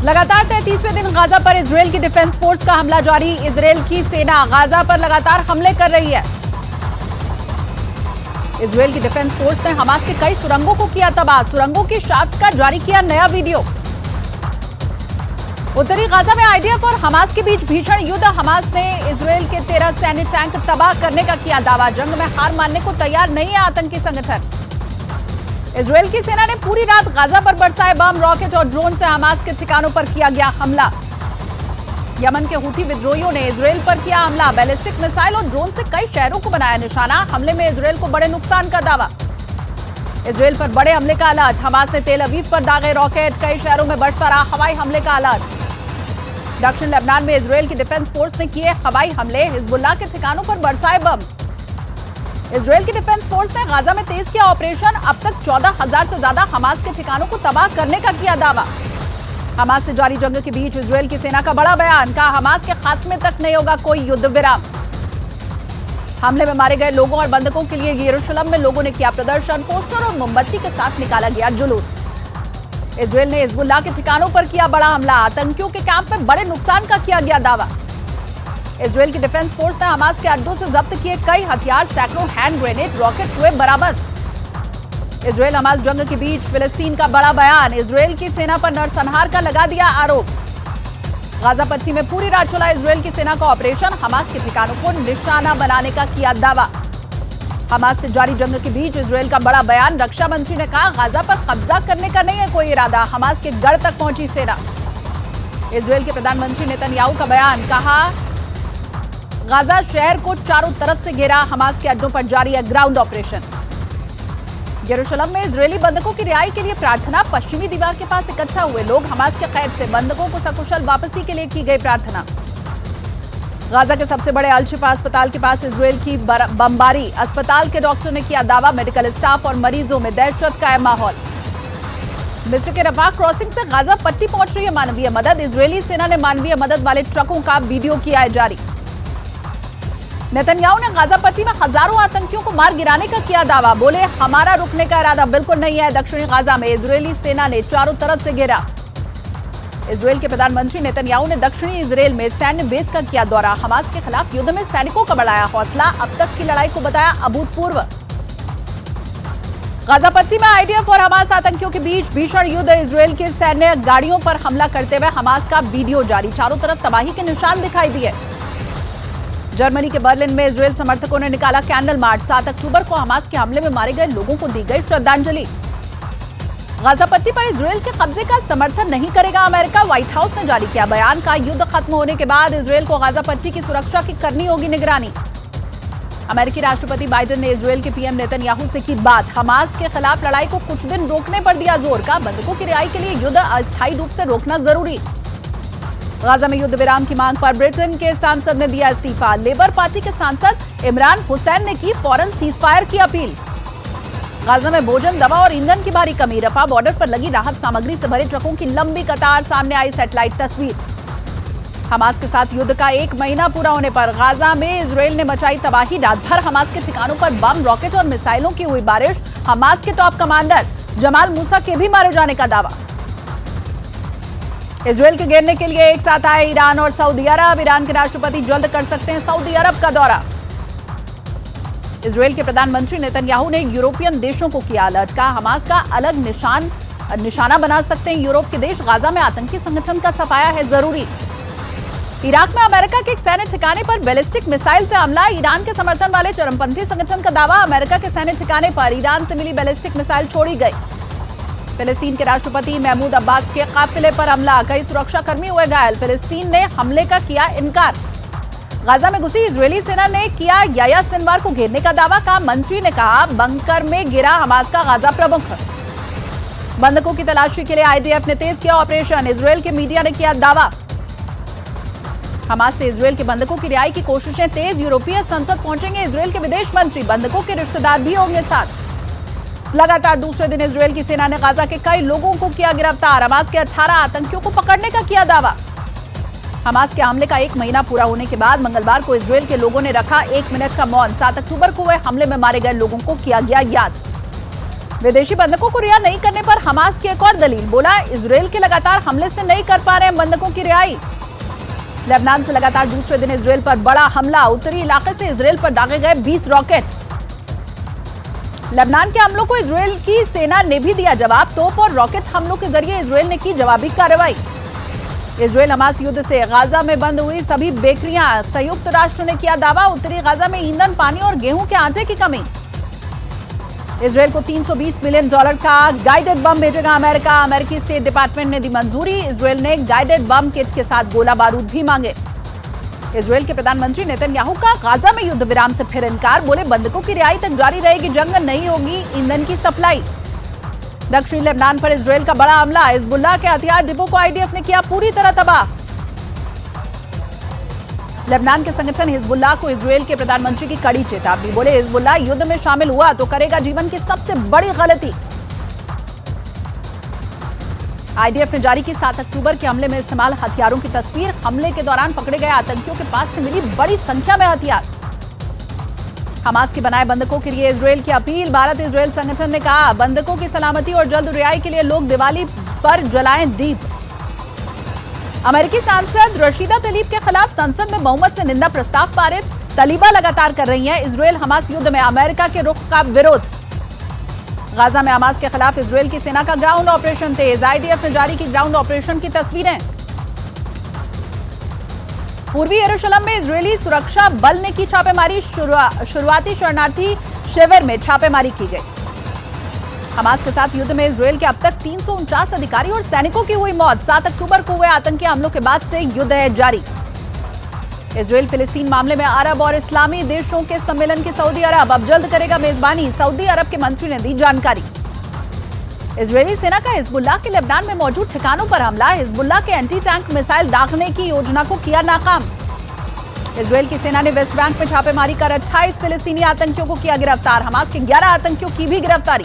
लगातार 33वें दिन गाजा पर इजरायल की डिफेंस फोर्स का हमला जारी। इजरायल की सेना गाजा पर लगातार हमले कर रही है। इजरायल की डिफेंस फोर्स ने हमास के कई सुरंगों को किया तबाह। सुरंगों की शाफ्ट का जारी किया नया वीडियो। उत्तरी गाजा में आईडीएफ और हमास के बीच भीषण युद्ध। हमास ने इजरायल के 13 सैन्य टैंक तबाह करने का किया दावा। जंग में हार मानने को तैयार नहीं है आतंकी संगठन। इजरायल की सेना ने पूरी रात गाजा पर बरसाए बम, रॉकेट और ड्रोन से हमास के ठिकानों पर किया गया हमला। यमन के हूथी विद्रोहियों ने इजरायल पर किया हमला। बैलिस्टिक मिसाइल और ड्रोन से कई शहरों को बनाया निशाना। हमले में इजरायल को बड़े नुकसान का दावा। इजरायल पर बड़े हमले का अलर्ट। हमास ने तेल अवीव पर दागे रॉकेट। कई शहरों में बढ़ता रहा हवाई हमले का अलर्ट। दक्षिण लेबनान में इजरायल की डिफेंस फोर्स ने किए हवाई हमले। हिजबुल्लाह के ठिकानों पर बरसाए बम। इजरायल की डिफेंस फोर्स ने गाजा में तेज किया ऑपरेशन। अब तक 14,000 से ज्यादा हमास के ठिकानों को तबाह करने का किया दावा। हमास से जारी जंग के बीच इजरायल की सेना का बड़ा बयान। कहा हमास के खात्मे तक नहीं होगा कोई युद्ध विराम। हमले में मारे गए लोगों और बंधकों के लिए यरूशलेम में लोगों ने किया प्रदर्शन। पोस्टर और मोमबत्ती के साथ निकाला गया जुलूस। इजरायल ने हिजबुल्लाह के ठिकानों पर किया बड़ा हमला। आतंकियों के कैंप में बड़े नुकसान का किया गया दावा। इजरायल की डिफेंस फोर्स ने हमास के अड्डों से जब्त किए कई हथियार, सैकड़ों हैंड ग्रेनेड, रॉकेट हुए बरामद। इजरायल हमास जंग के बीच फिलिस्तीन का बड़ा बयान। इजरायल की सेना पर नरसंहार का लगा दिया आरोप। गाजा पट्टी में पूरी रात चला इजरायल की सेना का ऑपरेशन। हमास के ठिकानों को निशाना बनाने का किया दावा। हमास से जारी जंग के बीच इजरायल का बड़ा बयान। रक्षा मंत्री ने कहा गाजा पर कब्जा करने का नहीं है कोई इरादा। हमास के गढ़ तक पहुंची सेना। इजरायल के प्रधानमंत्री नेतन्याहू का बयान। कहा गाजा शहर को चारों तरफ से घेरा। हमास के अड्डों पर जारी है ग्राउंड ऑपरेशन। यरूशलेम में इजरायली बंधकों की रिहाई के लिए प्रार्थना। पश्चिमी दीवार के पास इकट्ठा हुए लोग। हमास के कैद से बंधकों को सकुशल वापसी के लिए की गई प्रार्थना। गाजा के सबसे बड़े अल शिफा अस्पताल के पास इजरायल की बमबारी। अस्पताल के डॉक्टर ने किया दावा। मेडिकल स्टाफ और मरीजों में दहशत का माहौल। मिस्र के रफाह क्रॉसिंग से गाजा पट्टी पहुंच रही है मानवीय मदद। इजरायली सेना ने मानवीय मदद वाले ट्रकों का वीडियो किया है जारी। नेतन्याहू ने गाजा पट्टी में हजारों आतंकियों को मार गिराने का किया दावा। बोले हमारा रुकने का इरादा बिल्कुल नहीं है। दक्षिणी गाजा में इजरायली सेना ने चारों तरफ से घेरा। इजरायल के प्रधानमंत्री नेतन्याहू ने दक्षिणी इजरायल में सैन्य बेस का किया दौरा। हमास के खिलाफ युद्ध में सैनिकों का बढ़ाया हौसला। अब तक की लड़ाई को बताया अभूतपूर्व। गाजा पट्टी में आईडीएफ और हमास आतंकियों के बीच भीषण युद्ध। इजरायल के सैन्य गाड़ियों पर हमला करते हुए हमास का वीडियो जारी। चारों तरफ तबाही के निशान दिखाई दिए। जर्मनी के बर्लिन में इजरायल समर्थकों ने निकाला कैंडल मार्च। 7 अक्टूबर को हमास के हमले में मारे गए लोगों को दी गई श्रद्धांजलि। गाजा पट्टी पर इजरायल के कब्जे का समर्थन नहीं करेगा अमेरिका। व्हाइट हाउस ने जारी किया बयान। का युद्ध खत्म होने के बाद इजरायल को गाजा पट्टी की सुरक्षा की करनी होगी निगरानी। अमेरिकी राष्ट्रपति बाइडेन ने इजरायल के पीएम नेतन्याहू से की बात। हमास के खिलाफ लड़ाई को कुछ दिन रोकने पर दिया जोर। का बंधकों की रिहाई के लिए युद्ध अस्थायी रूप से रोकना जरूरी। गाजा में युद्ध विराम की मांग पर ब्रिटेन के सांसद ने दिया इस्तीफा। लेबर पार्टी के सांसद इमरान हुसैन ने की फौरन सीजफायर की अपील। गाजा में भोजन, दवा और ईंधन की भारी कमी। रफा बॉर्डर पर लगी राहत सामग्री से भरे ट्रकों की लंबी कतार। सामने आई सैटेलाइट तस्वीर। हमास के साथ युद्ध का 1 महीना पूरा होने पर गाजा में इजरायल ने मचाई तबाही। रात भर हमास के ठिकानों पर बम, रॉकेट और मिसाइलों की हुई बारिश। हमास के टॉप कमांडर जमाल मूसा के भी मारे जाने का दावा। इजरायल के घेरने के लिए एक साथ आए ईरान और सऊदी अरब। ईरान के राष्ट्रपति जल्द कर सकते हैं सऊदी अरब का दौरा। इजरायल के प्रधानमंत्री नेतन्याहू ने यूरोपियन देशों को किया अलर्ट। कहा हमास का अलग निशाना बना सकते हैं यूरोप के देश। गाजा में आतंकी संगठन का सफाया है जरूरी। इराक में अमेरिका के एक सैन्य ठिकाने पर बैलिस्टिक मिसाइल से हमला। ईरान के समर्थन वाले चरमपंथी संगठन का दावा। अमेरिका के सैन्य ठिकाने पर ईरान से मिली बैलिस्टिक मिसाइल छोड़ी गई। फिलिस्तीन के राष्ट्रपति महमूद अब्बास के काफिले पर हमला। कई सुरक्षाकर्मी हुए घायल। फिलिस्तीन ने हमले का किया इनकार। गाजा में घुसी इजरायली सेना ने किया याह्या सिनवार को घेरने का दावा। का मंत्री ने कहा बंकर में गिरा हमास का गाजा प्रमुख। बंधकों की तलाशी के लिए आईडीएफ ने तेज किया ऑपरेशन। इजरायल के मीडिया ने किया दावा। हमास से इजरायल के बंधकों की रिहाई की कोशिशें तेज। यूरोपीय संसद पहुंचेंगे इजरायल के विदेश मंत्री। बंधकों के रिश्तेदार भी होंगे साथ। लगातार दूसरे दिन इजरायल की सेना ने गाजा के कई लोगों को किया गिरफ्तार। हमास के 18 आतंकियों को पकड़ने का किया दावा। हमास के हमले का 1 महीना पूरा होने के बाद मंगलवार को इजरायल के लोगों ने रखा 1 मिनट का मौन। 7 अक्टूबर को हुए हमले में मारे गए लोगों को किया गया याद। विदेशी बंधकों को रिहा नहीं करने पर हमास की एक और दलील, बोला इजरायल के लगातार हमले से नहीं कर पा रहे हैं बंधकों की रिहाई। लेबनान से लगातार दूसरे दिन इजरायल पर बड़ा हमला, उत्तरी इलाके से इजरायल पर दागे गए 20 रॉकेट। लेबनान के हमलों को इजरायल की सेना ने भी दिया जवाब, तोप और रॉकेट हमलों के जरिए इजरायल ने की जवाबी कार्रवाई। इजरायल हमास युद्ध से गाजा में बंद हुई सभी बेकरियां, संयुक्त राष्ट्र ने किया दावा, उत्तरी गाजा में ईंधन, पानी और गेहूं के आटे की कमी। इजरायल को $320 मिलियन का गाइडेड बम भेजेगा अमेरिका, अमेरिकी स्टेट डिपार्टमेंट ने दी मंजूरी। इजरायल ने गाइडेड बम किट के साथ गोला बारूद भी मांगे। इजरायल के प्रधानमंत्री नेतन्याहू का गाजा में युद्ध विराम से फिर इनकार, बोले बंधकों की रिहाई तक जारी रहेगी जंग, नहीं होगी ईंधन की सप्लाई। दक्षिणी लेबनान पर इजरायल का बड़ा हमला, हिजबुल्लाह के हथियार डिपो को आईडीएफ ने किया पूरी तरह तबाह। लेबनान के संगठन हिजबुल्लाह को इजरायल के प्रधानमंत्री की कड़ी चेतावनी, बोले हिजबुल्लाह युद्ध में शामिल हुआ तो करेगा जीवन की सबसे बड़ी गलती। आईडीएफ ने जारी की 7 अक्टूबर के हमले में इस्तेमाल हथियारों की तस्वीर, हमले के दौरान पकड़े गए आतंकियों के पास से मिली बड़ी संख्या में हथियार। हमास के बनाए बंधकों के लिए इजरायल की अपील, भारत इजरायल संगठन ने कहा बंधकों की सलामती और जल्द रिहाई के लिए लोग दिवाली पर जलाएं दीप। अमेरिकी सांसद रशीदा तलीब के खिलाफ संसद में बहुमत से निंदा प्रस्ताव पारित, तलीबा लगातार कर रही हैं इजरायल हमास युद्ध में अमेरिका के रुख का विरोध। गाजा में हमास के खिलाफ इजरायल की सेना का ग्राउंड ऑपरेशन तेज, आईडीएफ ने जारी की ग्राउंड ऑपरेशन की तस्वीरें। पूर्वी यरूशलेम में इजरायली सुरक्षा बल ने की छापेमारी, शुरुआती शरणार्थी शिविर में छापेमारी की गई। हमास के साथ युद्ध में इजरायल के अब तक 349 अधिकारी और सैनिकों की हुई मौत, 7 अक्टूबर को हुए आतंकी हमलों के बाद से युद्ध है जारी। इजरायल फिलिस्तीन मामले में अरब और इस्लामी देशों के सम्मेलन की सऊदी अरब अब जल्द करेगा मेजबानी, सऊदी अरब के मंत्री ने दी जानकारी। इजरायली सेना का हिजबुल्लाह के लेबनान में मौजूद ठिकानों पर हमला, हिजबुल्लाह के एंटी टैंक मिसाइल दागने की योजना को किया नाकाम। इजरायल की सेना ने वेस्ट बैंक में छापेमारी कर 28 फिलिस्तीनी आतंकियों को किया गिरफ्तार, हमास के 11 आतंकियों की भी गिरफ्तारी।